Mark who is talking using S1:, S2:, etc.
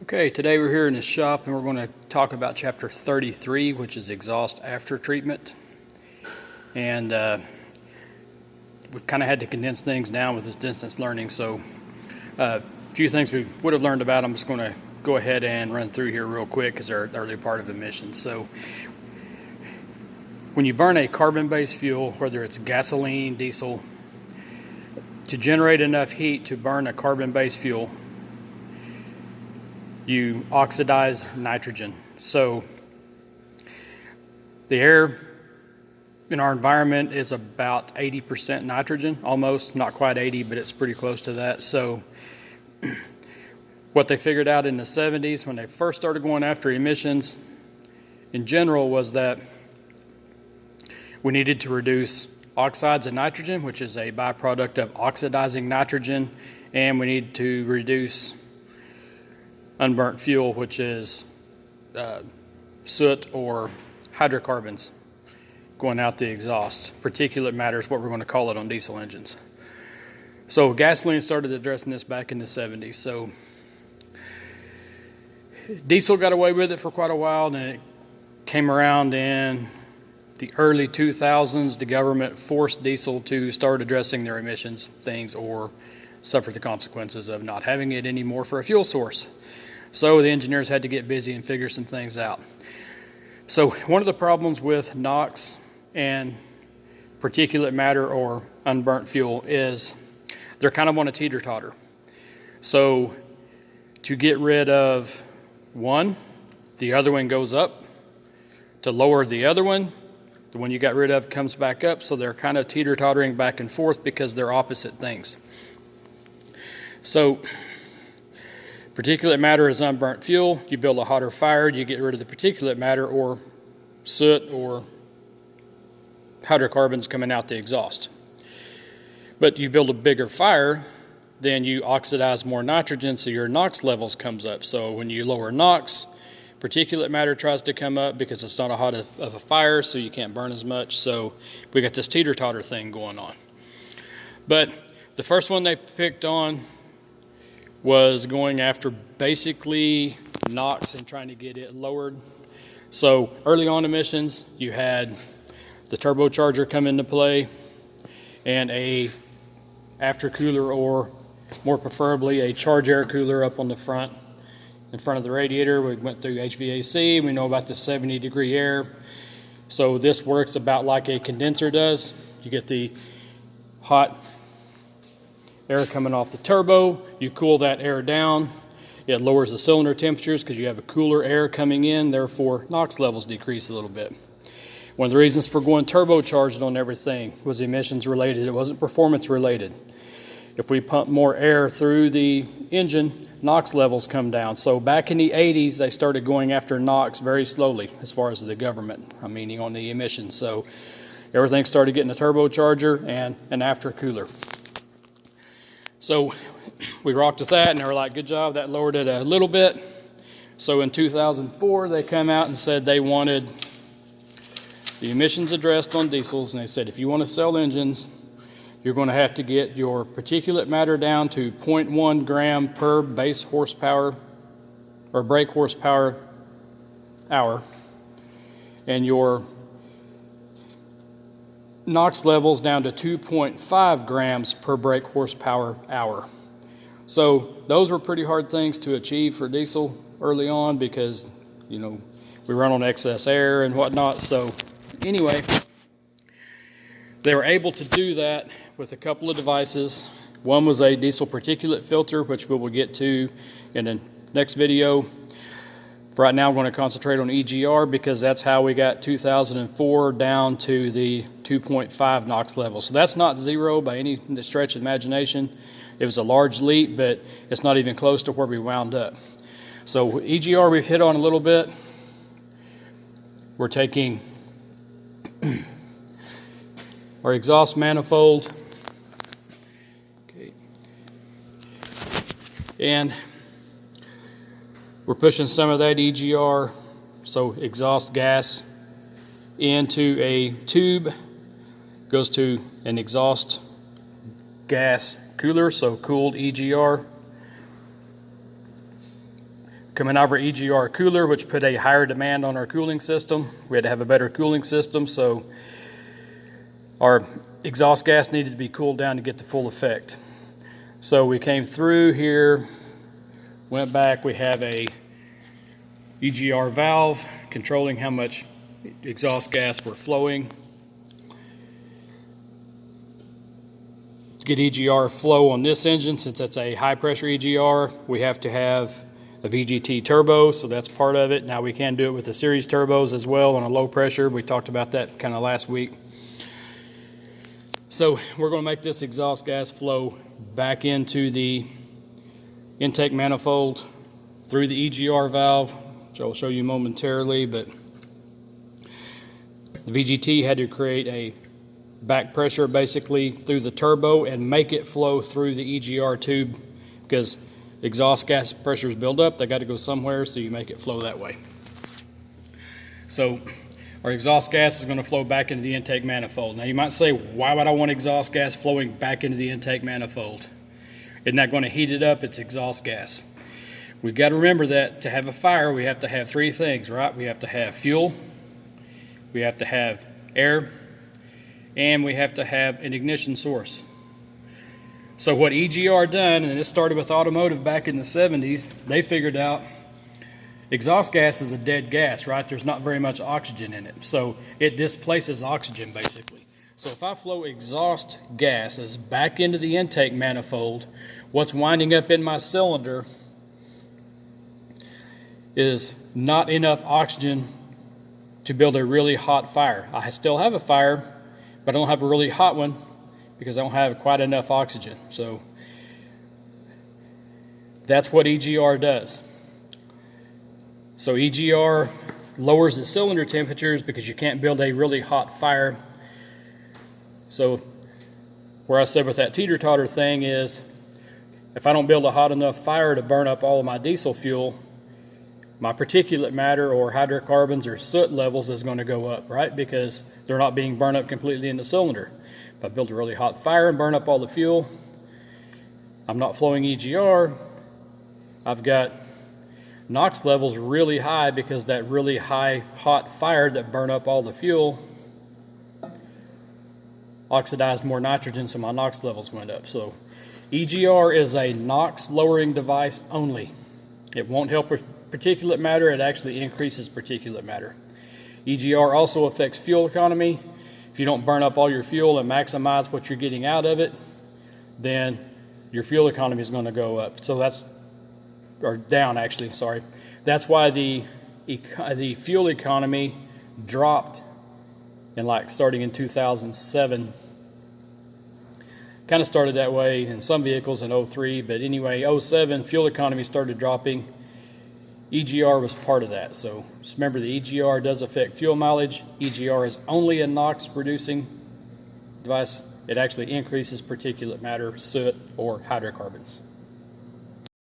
S1: Okay, today we're here in the shop and we're going to talk about chapter 33, which is exhaust after treatment. And we've kind of had to condense things down with this distance learning. So a few things we would have learned about, I'm just going to go ahead and run through here real quick because they're an early part of emissions. So when you burn a carbon-based fuel, whether it's gasoline, diesel, to generate enough heat to burn a carbon-based fuel, you oxidize nitrogen. So the air in our environment is about 80% nitrogen, almost, not quite 80, but it's pretty close to that. So what they figured out in the 70s when they first started going after emissions in general was that we needed to reduce oxides of nitrogen, which is a byproduct of oxidizing nitrogen, and we need to reduce unburnt fuel, which is soot or hydrocarbons going out the exhaust. Particulate matter is what we're going to call it on diesel engines. So gasoline started addressing this back in the 70s. So diesel got away with it for quite a while, and it came around in the early 2000s. The government forced diesel to start addressing their emissions things or suffer the consequences of not having it anymore for a fuel source. So the engineers had to get busy and figure some things out. So one of the problems with NOx and particulate matter or unburnt fuel is they're kind of on a teeter-totter. So to get rid of one, the other one goes up. To lower the other one, the one you got rid of comes back up. So they're kind of teeter-tottering back and forth because they're opposite things. So particulate matter is unburnt fuel. You build a hotter fire, you get rid of the particulate matter or soot or hydrocarbons coming out the exhaust. But you build a bigger fire, then you oxidize more nitrogen, so your NOx levels comes up. So when you lower NOx, particulate matter tries to come up because it's not a hot of a fire, so you can't burn as much. So we got this teeter-totter thing going on. But the first one they picked on was going after basically NOx and trying to get it lowered. So early on emissions, you had the turbocharger come into play and a after cooler, or more preferably a charge air cooler up on the front, in front of the radiator. We went through HVAC, we know about the 70-degree air. So this works about like a condenser does. You get the hot air coming off the turbo, you cool that air down, it lowers the cylinder temperatures because you have a cooler air coming in, therefore NOx levels decrease a little bit. One of the reasons for going turbocharged on everything was emissions related, it wasn't performance related. If we pump more air through the engine, NOx levels come down. So back in the 80s, they started going after NOx very slowly as far as the government, meaning on the emissions. So everything started getting a turbocharger and an after cooler. So we rocked with that and they were like, good job, that lowered it a little bit. So in 2004, they come out and said they wanted the emissions addressed on diesels, and they said if you want to sell engines, you're going to have to get your particulate matter down to 0.1 gram per base horsepower or brake horsepower hour, and your NOx levels down to 2.5 grams per brake horsepower hour. So those were pretty hard things to achieve for diesel early on because, you know, we run on excess air and whatnot. So anyway, they were able to do that with a couple of devices. One was a diesel particulate filter, which we will get to in the next video. Right now, I'm going to concentrate on EGR because that's how we got 2004 down to the 2.5 NOx level. So that's not zero by any stretch of imagination. It was a large leap, but it's not even close to where we wound up. So EGR we've hit on a little bit. We're taking our exhaust manifold, okay, and we're pushing some of that EGR, so exhaust gas, into a tube, goes to an exhaust gas cooler, so cooled EGR. Coming out of our EGR cooler, which put a higher demand on our cooling system. We had to have a better cooling system, so our exhaust gas needed to be cooled down to get the full effect. So we came through here, went back, we have a EGR valve controlling how much exhaust gas we're flowing. To get EGR flow on this engine, since it's a high pressure EGR, we have to have a VGT turbo, so that's part of it. Now we can do it with the series turbos as well on a low pressure. We talked about that kind of last week. So we're going to make this exhaust gas flow back into the intake manifold through the EGR valve, which I'll show you momentarily, but the VGT had to create a back pressure basically through the turbo and make it flow through the EGR tube, because exhaust gas pressures build up, they got to go somewhere, so you make it flow that way. So our exhaust gas is going to flow back into the intake manifold. Now you might say, why would I want exhaust gas flowing back into the intake manifold? Isn't that going to heat it up? It's exhaust gas. We've got to remember that to have a fire, we have to have three things, right? We have to have fuel, we have to have air, and we have to have an ignition source. So what EGR done, and this started with automotive back in the 70s, they figured out exhaust gas is a dead gas, right? There's not very much oxygen in it. So it displaces oxygen basically. So if I flow exhaust gases back into the intake manifold, what's winding up in my cylinder is not enough oxygen to build a really hot fire. I still have a fire, but I don't have a really hot one because I don't have quite enough oxygen. So that's what EGR does. So EGR lowers the cylinder temperatures because you can't build a really hot fire. So where I said with that teeter-totter thing is, if I don't build a hot enough fire to burn up all of my diesel fuel, my particulate matter or hydrocarbons or soot levels is going to go up, right? Because they're not being burned up completely in the cylinder. If I build a really hot fire and burn up all the fuel, I'm not flowing EGR. I've got NOx levels really high because that really high hot fire that burned up all the fuel oxidized more nitrogen, so my NOx levels went up. So EGR is a NOx lowering device only. It won't help with particulate matter, it actually increases particulate matter. EGR also affects fuel economy. If you don't burn up all your fuel and maximize what you're getting out of it, then your fuel economy is going to go up. So that's, or down actually, sorry. That's why the fuel economy dropped in starting in 2007. Kind of started that way in some vehicles in 03, but anyway, 07 fuel economy started dropping. EGR was part of that. So just remember, the EGR does affect fuel mileage. EGR is only a NOx reducing device. It actually increases particulate matter, soot, or hydrocarbons.